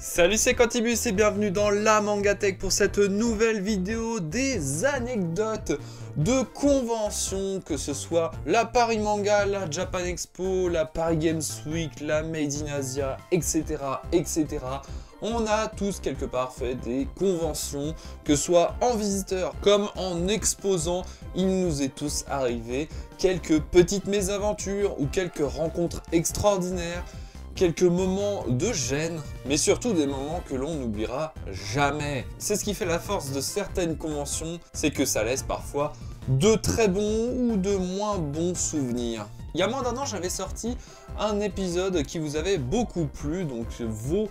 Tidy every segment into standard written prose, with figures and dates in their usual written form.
Salut, c'est Quantibus et bienvenue dans la Mangatech pour cette nouvelle vidéo des anecdotes de conventions, que ce soit la Paris Manga, la Japan Expo, la Paris Games Week, la Made in Asia, etc. etc. On a tous quelque part fait des conventions, que ce soit en visiteur comme en exposant. Il nous est tous arrivé quelques petites mésaventures ou quelques rencontres extraordinaires, quelques moments de gêne, mais surtout des moments que l'on n'oubliera jamais. C'est ce qui fait la force de certaines conventions, c'est que ça laisse parfois de très bons ou de moins bons souvenirs. Il y a moins d'un an, j'avais sorti un épisode qui vous avait beaucoup plu, donc vos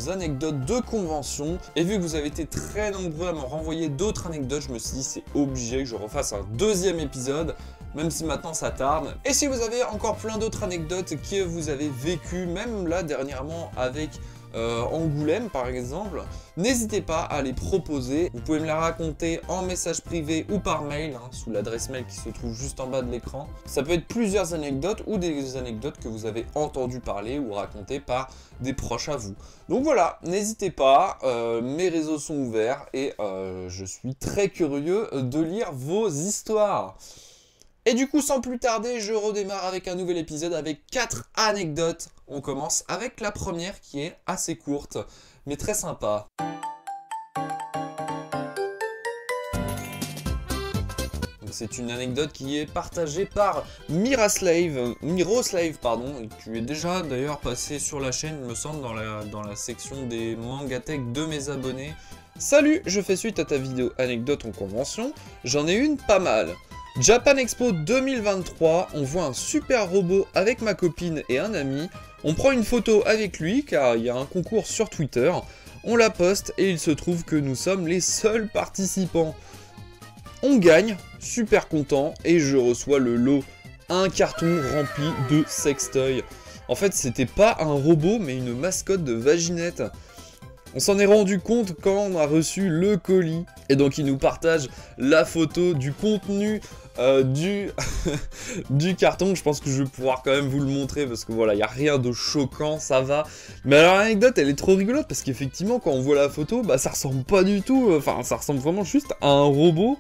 anecdotes de convention. Et vu que vous avez été très nombreux à me renvoyer d'autres anecdotes, je me suis dit c'est obligé que je refasse un deuxième épisode, même si maintenant ça tarde. Et si vous avez encore plein d'autres anecdotes que vous avez vécues, même là dernièrement avec Angoulême par exemple, n'hésitez pas à les proposer. Vous pouvez me la raconter en message privé ou par mail, sous l'adresse mail qui se trouve juste en bas de l'écran. Ça peut être plusieurs anecdotes ou des anecdotes que vous avez entendu parler ou racontées par des proches à vous. Donc voilà, n'hésitez pas, mes réseaux sont ouverts et je suis très curieux de lire vos histoires. Et du coup, sans plus tarder, je redémarre avec un nouvel épisode avec 4 anecdotes. On commence avec la première qui est assez courte, mais très sympa. C'est une anecdote qui est partagée par Miroslave, qui est déjà d'ailleurs passé sur la chaîne, il me semble, dans la section des Mangatech de mes abonnés. Salut, je fais suite à ta vidéo anecdote en convention, j'en ai une pas mal. Japan Expo 2023, on voit un super robot avec ma copine et un ami, on prend une photo avec lui car il y a un concours sur Twitter, on la poste et il se trouve que nous sommes les seuls participants. On gagne, super content, et je reçois le lot, un carton rempli de sextoy. En fait, c'était pas un robot mais une mascotte de vaginette. On s'en est rendu compte quand on a reçu le colis, et donc il nous partage la photo du contenu du carton. Je pense que je vais pouvoir quand même vous le montrer parce que voilà, il n'y a rien de choquant, ça va. Mais alors l'anecdote, elle est trop rigolote parce qu'effectivement quand on voit la photo, bah ça ressemble pas du tout, enfin ça ressemble vraiment juste à un robot.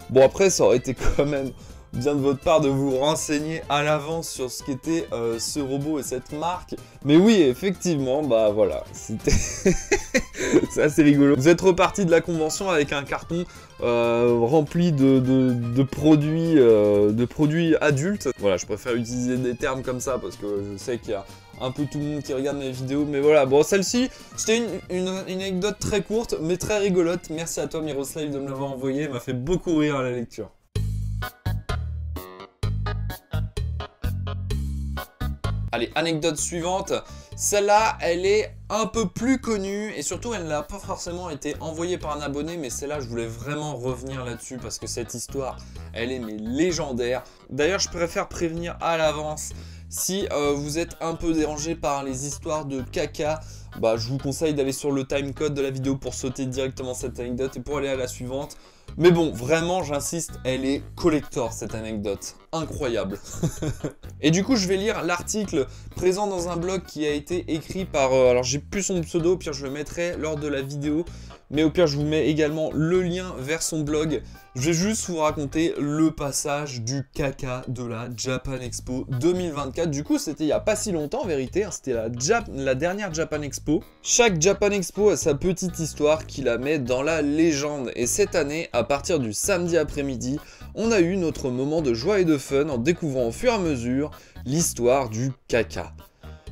Bon après ça aurait été quand même bien de votre part de vous renseigner à l'avance sur ce qu'était ce robot et cette marque. Mais oui, effectivement, bah voilà, c'était c'est assez rigolo. Vous êtes reparti de la convention avec un carton rempli de produits adultes. Voilà, je préfère utiliser des termes comme ça parce que je sais qu'il y a un peu tout le monde qui regarde mes vidéos, mais voilà, bon, celle-ci, c'était une anecdote très courte, mais très rigolote. Merci à toi, Miroslave, de me l'avoir envoyé, elle m'a fait beaucoup rire à la lecture. Allez, anecdote suivante. Celle-là, elle est un peu plus connue et surtout, elle n'a pas forcément été envoyée par un abonné, mais celle-là, je voulais vraiment revenir là-dessus parce que cette histoire, elle est mais légendaire. D'ailleurs, je préfère prévenir à l'avance. Si vous êtes un peu dérangé par les histoires de caca, bah, je vous conseille d'aller sur le timecode de la vidéo pour sauter directement cette anecdote et pour aller à la suivante. Mais bon, vraiment, j'insiste, elle est collector cette anecdote. Incroyable. Et du coup, je vais lire l'article présent dans un blog qui a été écrit par... alors, j'ai plus son pseudo, au pire, je le mettrai lors de la vidéo. Mais au pire, je vous mets également le lien vers son blog. Je vais juste vous raconter le passage du caca de la Japan Expo 2024. Du coup, c'était il n'y a pas si longtemps en vérité, c'était la dernière Japan Expo. Chaque Japan Expo a sa petite histoire qui la met dans la légende. Et cette année, à partir du samedi après-midi, on a eu notre moment de joie et de fun en découvrant au fur et à mesure l'histoire du caca.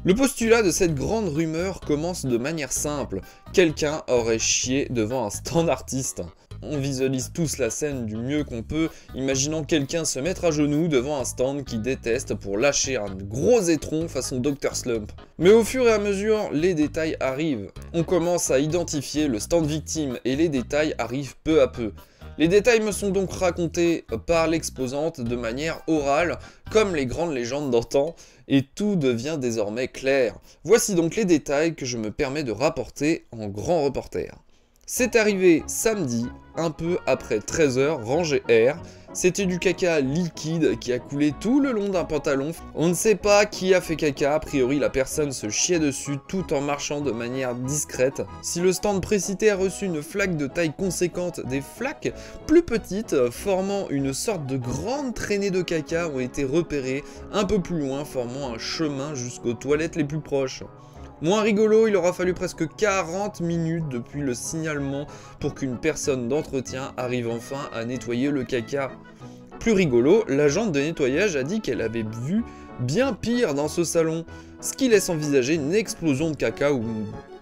Le postulat de cette grande rumeur commence de manière simple. Quelqu'un aurait chié devant un stand artiste. On visualise tous la scène du mieux qu'on peut, imaginant quelqu'un se mettre à genoux devant un stand qu'il déteste pour lâcher un gros étron façon Dr Slump. Mais au fur et à mesure, les détails arrivent. On commence à identifier le stand victime et les détails arrivent peu à peu. Les détails me sont donc racontés par l'exposante de manière orale, comme les grandes légendes d'antan, et tout devient désormais clair. Voici donc les détails que je me permets de rapporter en grand reporter. C'est arrivé samedi, un peu après 13 h, rangée R. C'était du caca liquide qui a coulé tout le long d'un pantalon. On ne sait pas qui a fait caca, a priori la personne se chiait dessus tout en marchant de manière discrète. Si le stand précité a reçu une flaque de taille conséquente, des flaques plus petites formant une sorte de grande traînée de caca ont été repérées un peu plus loin, formant un chemin jusqu'aux toilettes les plus proches. Moins rigolo, il aura fallu presque 40 minutes depuis le signalement pour qu'une personne d'entretien arrive enfin à nettoyer le caca. Plus rigolo, l'agente de nettoyage a dit qu'elle avait vu bien pire dans ce salon, ce qui laisse envisager une explosion de caca ou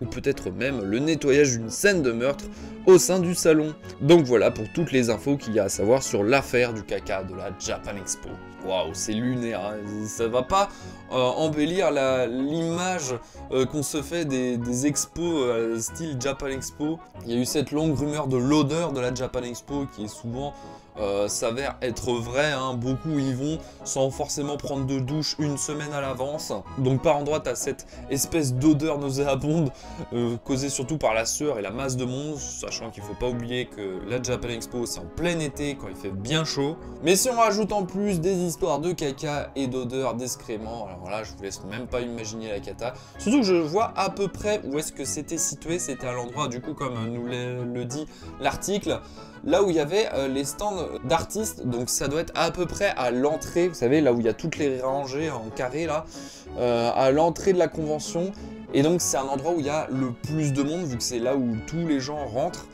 peut-être même le nettoyage d'une scène de meurtre au sein du salon. Donc voilà pour toutes les infos qu'il y a à savoir sur l'affaire du caca de la Japan Expo. Waouh, c'est lunaire, hein. Ça va pas embellir l'image qu'on se fait des expos style Japan Expo. Il y a eu cette longue rumeur de l'odeur de la Japan Expo qui est souvent s'avère être vrai, hein. Beaucoup y vont sans forcément prendre de douche une semaine à l'avance. Donc par endroit t'as cette espèce d'odeur nauséabonde causée surtout par la sueur et la masse de monde, sachant qu'il faut pas oublier que la Japan Expo c'est en plein été quand il fait bien chaud. Mais si on rajoute en plus des histoires de caca et d'odeur d'excréments, alors là je vous laisse même pas imaginer la cata. Surtout que je vois à peu près où est-ce que c'était situé, c'était à l'endroit du coup comme nous le dit l'article, là où il y avait les stands d'artistes, donc ça doit être à peu près à l'entrée, vous savez, là où il y a toutes les rangées en carré là, à l'entrée de la convention, et donc c'est un endroit où il y a le plus de monde, vu que c'est là où tous les gens rentrent.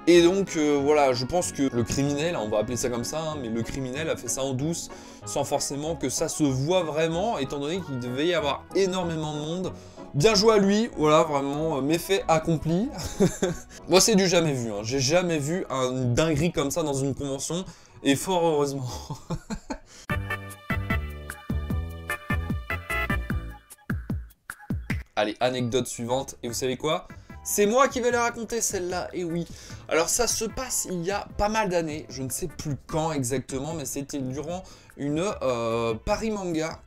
Et donc voilà, je pense que le criminel, on va appeler ça comme ça, hein, mais le criminel a fait ça en douce, sans forcément que ça se voit vraiment, étant donné qu'il devait y avoir énormément de monde. Bien joué à lui, voilà, vraiment, méfait accompli. Moi, c'est du jamais vu, hein. J'ai jamais vu une dinguerie comme ça dans une convention, et fort heureusement. Allez, anecdote suivante, et vous savez quoi? C'est moi qui vais la raconter celle-là, et oui. Alors ça se passe il y a pas mal d'années, je ne sais plus quand exactement, mais c'était durant une Paris Manga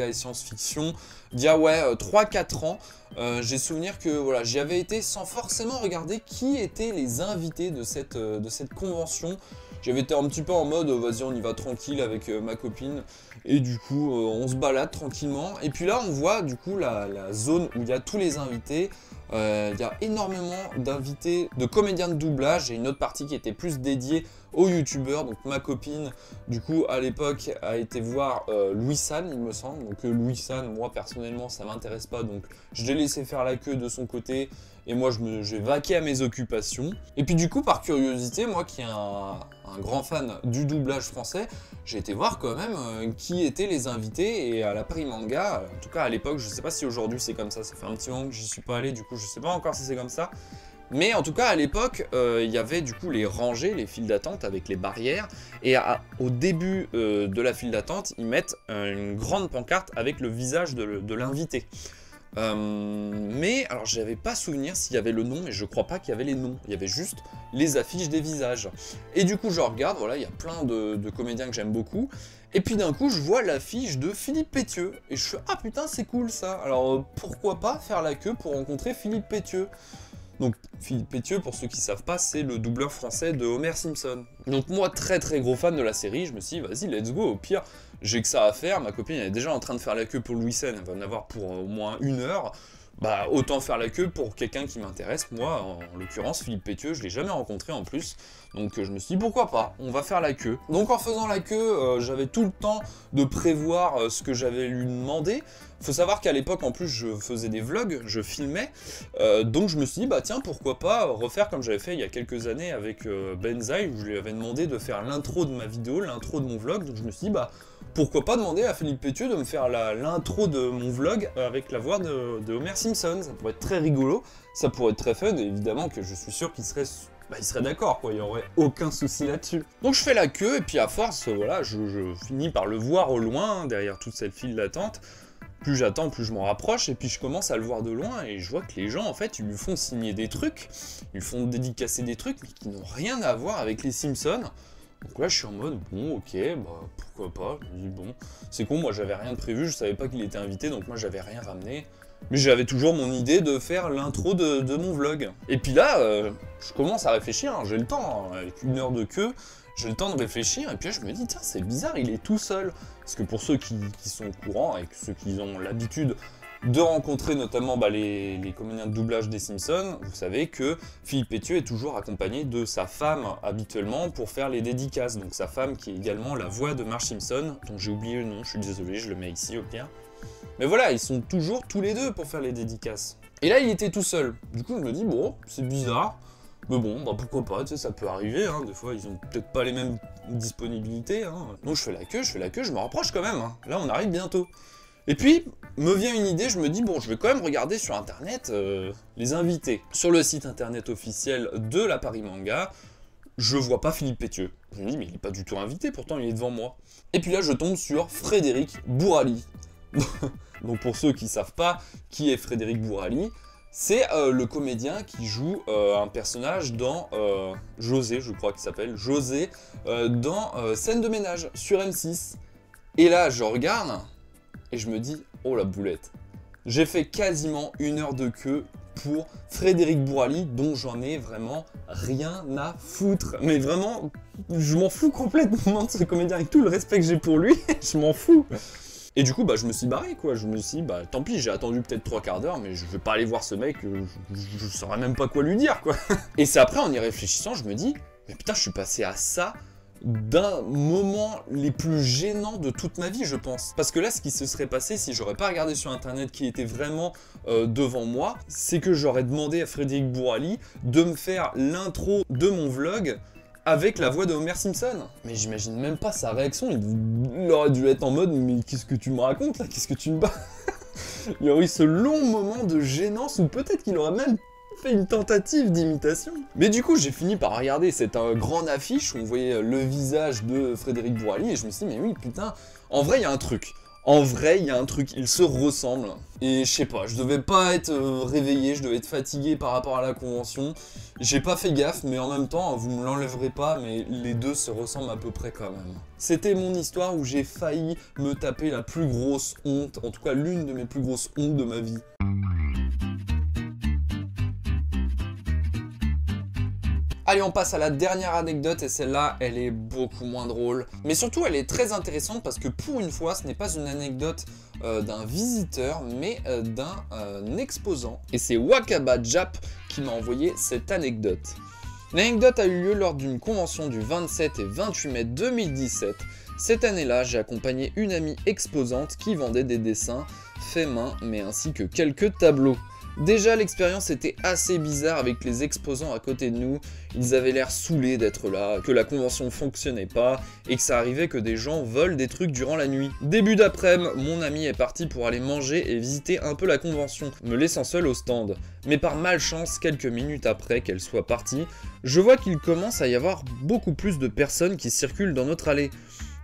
et science-fiction, d'il y a 3-4 ans. J'ai souvenir que voilà, j'y avais été sans forcément regarder qui étaient les invités de cette convention. J'avais été un petit peu en mode, vas-y on y va tranquille avec ma copine, et du coup on se balade tranquillement. Et puis là on voit du coup la zone où il y a tous les invités. Il y a énormément d'invités, de comédiens de doublage, et une autre partie qui était plus dédiée aux youtubeurs. Donc ma copine, du coup, à l'époque, a été voir Louis San, il me semble. Donc Louis San, moi personnellement, ça m'intéresse pas, donc je l'ai laissé faire la queue de son côté, et moi j'ai vaqué à mes occupations. Et puis du coup, par curiosité, moi qui est un grand fan du doublage français, j'ai été voir quand même qui étaient les invités, et à la Paris Manga, en tout cas à l'époque, je sais pas si aujourd'hui c'est comme ça fait un petit moment que j'y suis pas allé, du coup je sais pas encore si c'est comme ça. Mais en tout cas à l'époque, il y avait du coup les rangées, les files d'attente avec les barrières, et au début de la file d'attente, ils mettent une grande pancarte avec le visage de l'invité. Mais alors j'avais pas souvenir s'il y avait le nom, et je crois pas qu'il y avait les noms, il y avait juste les affiches des visages. Et du coup je regarde, voilà, il y a plein de comédiens que j'aime beaucoup, et puis d'un coup je vois l'affiche de Philippe Pétieux, et je fais ah putain c'est cool ça, alors pourquoi pas faire la queue pour rencontrer Philippe Pétieux. Donc Philippe Pétieux, pour ceux qui savent pas, c'est le doubleur français de Homer Simpson. Donc moi, très très gros fan de la série, je me suis dit, vas-y, let's go, au pire, j'ai que ça à faire, ma copine elle est déjà en train de faire la queue pour Louis Sen, elle va en avoir pour au moins 1 heure, bah autant faire la queue pour quelqu'un qui m'intéresse, moi, en l'occurrence, Philippe Pétieux, je l'ai jamais rencontré en plus, donc je me suis dit, pourquoi pas, on va faire la queue. Donc en faisant la queue, j'avais tout le temps de prévoir ce que j'avais lui demandé. Faut savoir qu'à l'époque, en plus, je faisais des vlogs, je filmais, donc je me suis dit, bah tiens, pourquoi pas refaire comme j'avais fait il y a quelques années avec Benzaï, où je lui avais demandé de faire l'intro de ma vidéo, l'intro de mon vlog, donc je me suis dit, bah pourquoi pas demander à Philippe Pétieux de me faire l'intro de mon vlog avec la voix de Homer Simpson, ça pourrait être très rigolo, ça pourrait être très fun, et évidemment que je suis sûr qu'il serait... il serait d'accord, quoi, il n'y aurait aucun souci là-dessus. Donc je fais la queue, et puis à force, voilà, je finis par le voir au loin, derrière toute cette file d'attente. Plus j'attends, plus je m'en rapproche, et puis je commence à le voir de loin, et je vois que les gens, en fait, ils lui font signer des trucs, ils lui font dédicacer des trucs, mais qui n'ont rien à voir avec les Simpsons. Donc là, je suis en mode, bon, ok, bah, pourquoi pas, je me dis, bon, c'est con, moi, j'avais rien de prévu, je savais pas qu'il était invité, donc moi, j'avais rien ramené. Mais j'avais toujours mon idée de faire l'intro de mon vlog. Et puis là, je commence à réfléchir, hein, j'ai le temps, hein, avec 1 heure de queue, j'ai le temps de réfléchir, et puis là je me dis, tiens, c'est bizarre, il est tout seul. Parce que pour ceux qui sont au courant, et ceux qui ont l'habitude de rencontrer notamment les comédiens de doublage des Simpsons, vous savez que Philippe Pétieux est toujours accompagné de sa femme habituellement pour faire les dédicaces. Donc sa femme qui est également la voix de Marge Simpson, dont j'ai oublié le nom, je suis désolé, je le mets ici au pire. Mais voilà, ils sont toujours tous les deux pour faire les dédicaces. Et là, il était tout seul. Du coup, je me dis, bon, c'est bizarre. Mais bon, bah pourquoi pas, tu sais, ça peut arriver, hein. Des fois, ils ont peut-être pas les mêmes disponibilités, hein. Donc je fais la queue, je me rapproche quand même, hein. Là, on arrive bientôt. Et puis, me vient une idée, je me dis, bon, je vais quand même regarder sur internet les invités. Sur le site internet officiel de la Paris Manga, je vois pas Philippe Pétieux. Je me dis, mais il est pas du tout invité, pourtant il est devant moi. Et puis là, je tombe sur Frédéric Bourali. Donc pour ceux qui savent pas qui est Frédéric Bourali, c'est le comédien qui joue un personnage dans José, je crois qu'il s'appelle, José, dans Scène de ménage sur M6. Et là, je regarde... Et je me dis, oh la boulette. J'ai fait quasiment 1 heure de queue pour Frédéric Bourali, dont j'en ai vraiment rien à foutre. Mais vraiment, je m'en fous complètement de ce comédien, avec tout le respect que j'ai pour lui, je m'en fous. Et du coup, bah, je me suis barré, quoi. Je me suis dit, bah, tant pis, j'ai attendu peut-être 3/4 d'heure, mais je vais pas aller voir ce mec, je saurais même pas quoi lui dire, quoi. Et c'est après, en y réfléchissant, je me dis, mais putain, je suis passé à ça d'un moment les plus gênants de toute ma vie, je pense. Parce que là, ce qui se serait passé si j'aurais pas regardé sur internet qui était vraiment devant moi, c'est que j'aurais demandé à Frédéric Bourali de me faire l'intro de mon vlog avec la voix de Homer Simpson. Mais j'imagine même pas sa réaction, il aurait dû être en mode « Mais qu'est-ce que tu me racontes là? Qu'est-ce que tu me bats ?» Il y aurait eu ce long moment de gênance où peut-être qu'il aurait même fait une tentative d'imitation. Mais du coup, j'ai fini par regarder cette grande affiche où on voyait le visage de Frédéric Bourali et je me suis dit, mais oui, putain, en vrai, il y a un truc. En vrai, il y a un truc, ils se ressemblent. Et je sais pas, je devais pas être réveillé, je devais être fatigué par rapport à la convention. J'ai pas fait gaffe, mais en même temps, vous me l'enlèverez pas, mais les deux se ressemblent à peu près quand même. C'était mon histoire où j'ai failli me taper la plus grosse honte, en tout cas l'une de mes plus grosses hontes de ma vie. Allez, on passe à la dernière anecdote et celle-là, elle est beaucoup moins drôle. Mais surtout, elle est très intéressante parce que pour une fois, ce n'est pas une anecdote d'un visiteur, mais d'un exposant. Et c'est Wakaba Jap qui m'a envoyé cette anecdote. L'anecdote a eu lieu lors d'une convention du 27 et 28 mai 2017. Cette année-là, j'ai accompagné une amie exposante qui vendait des dessins faits main, mais ainsi que quelques tableaux. Déjà, l'expérience était assez bizarre avec les exposants à côté de nous. Ils avaient l'air saoulés d'être là, que la convention fonctionnait pas et que ça arrivait que des gens volent des trucs durant la nuit. Début d'après-midi, mon ami est parti pour aller manger et visiter un peu la convention, me laissant seul au stand. Mais par malchance, quelques minutes après qu'elle soit partie, je vois qu'il commence à y avoir beaucoup plus de personnes qui circulent dans notre allée.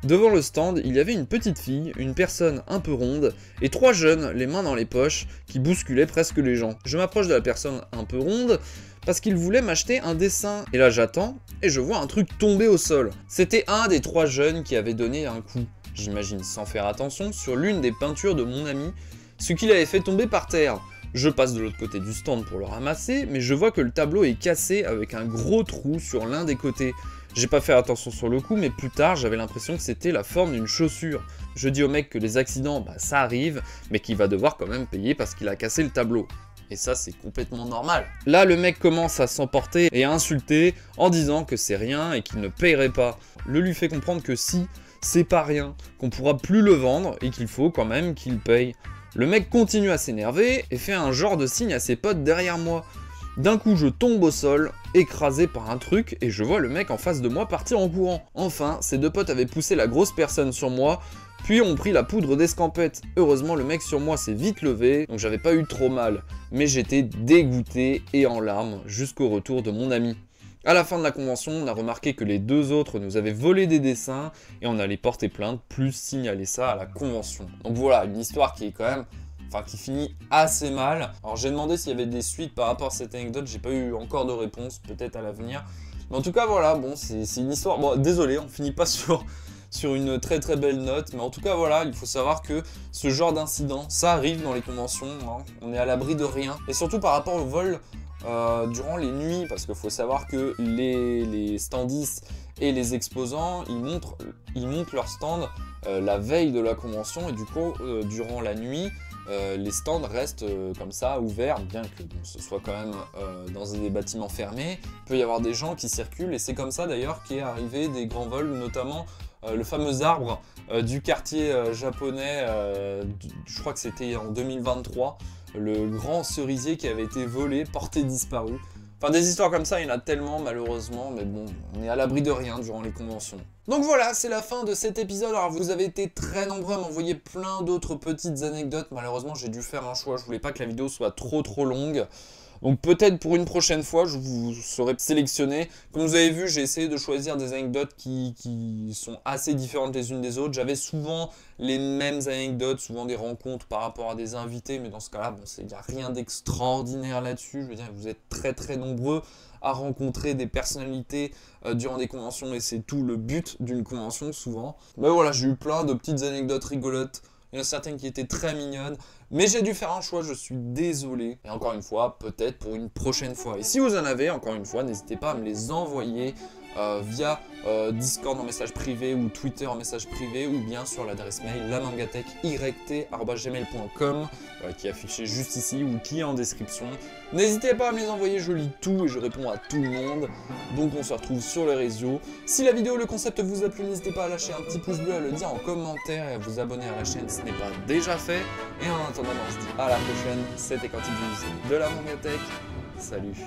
Devant le stand, il y avait une petite fille, une personne un peu ronde, et 3 jeunes, les mains dans les poches, qui bousculaient presque les gens. Je m'approche de la personne un peu ronde, parce qu'il voulait m'acheter un dessin. Et là j'attends, et je vois un truc tomber au sol. C'était un des 3 jeunes qui avait donné un coup, j'imagine sans faire attention, sur l'une des peintures de mon ami, ce qui l'avait fait tomber par terre. Je passe de l'autre côté du stand pour le ramasser, mais je vois que le tableau est cassé avec un gros trou sur l'un des côtés. J'ai pas fait attention sur le coup, mais plus tard, j'avais l'impression que c'était la forme d'une chaussure. Je dis au mec que les accidents, bah ça arrive, mais qu'il va devoir quand même payer parce qu'il a cassé le tableau. Et ça, c'est complètement normal. Là, le mec commence à s'emporter et à insulter en disant que c'est rien et qu'il ne payerait pas. Le lui fait comprendre que si, c'est pas rien, qu'on pourra plus le vendre et qu'il faut quand même qu'il paye. Le mec continue à s'énerver et fait un genre de signe à ses potes derrière moi. D'un coup, je tombe au sol, écrasé par un truc, et je vois le mec en face de moi partir en courant. Enfin, ces 2 potes avaient poussé la grosse personne sur moi, puis ont pris la poudre d'escampette. Heureusement, le mec sur moi s'est vite levé, donc j'avais pas eu trop mal. Mais j'étais dégoûté et en larmes jusqu'au retour de mon ami. À la fin de la convention, on a remarqué que les 2 autres nous avaient volé des dessins, et on allait porter plainte, plus signaler ça à la convention. Donc voilà, une histoire qui est quand même... Enfin, qui finit assez mal. Alors j'ai demandé s'il y avait des suites par rapport à cette anecdote, j'ai pas eu encore de réponse, peut-être à l'avenir. Mais en tout cas voilà, bon c'est une histoire, bon désolé, on finit pas sur une très très belle note, mais en tout cas voilà, il faut savoir que ce genre d'incident, ça arrive dans les conventions, hein. On est à l'abri de rien. Et surtout par rapport au vol durant les nuits, parce qu'il faut savoir que les standistes et les exposants, ils montent leur stand la veille de la convention, et du coup, durant la nuit, les stands restent comme ça, ouverts, bien que bon, ce soit quand même dans des bâtiments fermés. Il peut y avoir des gens qui circulent, et c'est comme ça d'ailleurs qu'est arrivé des grands vols, notamment le fameux arbre du quartier japonais, je crois que c'était en 2023, le grand cerisier qui avait été volé, porté disparu. Enfin, des histoires comme ça, il y en a tellement malheureusement, mais bon, on est à l'abri de rien durant les conventions. Donc voilà, c'est la fin de cet épisode. Alors vous avez été très nombreux à m'envoyer plein d'autres petites anecdotes. Malheureusement, j'ai dû faire un choix, je voulais pas que la vidéo soit trop longue. Donc peut-être pour une prochaine fois, je vous saurai sélectionner. Comme vous avez vu, j'ai essayé de choisir des anecdotes qui sont assez différentes les unes des autres. J'avais souvent les mêmes anecdotes, souvent des rencontres par rapport à des invités. Mais dans ce cas-là, bon, il n'y a rien d'extraordinaire là-dessus. Je veux dire, vous êtes très nombreux à rencontrer des personnalités durant des conventions. Et c'est tout le but d'une convention souvent. Mais voilà, j'ai eu plein de petites anecdotes rigolotes. Il y en a certaines qui étaient très mignonnes, mais j'ai dû faire un choix, je suis désolé. Et encore une fois, peut-être pour une prochaine fois. Et si vous en avez, encore une fois, n'hésitez pas à me les envoyer via Discord en message privé ou Twitter en message privé, ou bien sur l'adresse mail lamangatech@gmail.com qui est affichée juste ici ou qui est en description. N'hésitez pas à me les envoyer, je lis tout et je réponds à tout le monde. Donc on se retrouve sur les réseaux. Si la vidéo, le concept vous a plu, n'hésitez pas à lâcher un petit pouce bleu, à le dire en commentaire et à vous abonner à la chaîne si ce n'est pas déjà fait. Et en attendant, on se dit à la prochaine. C'était Quantique Views de la Mangatech. Salut.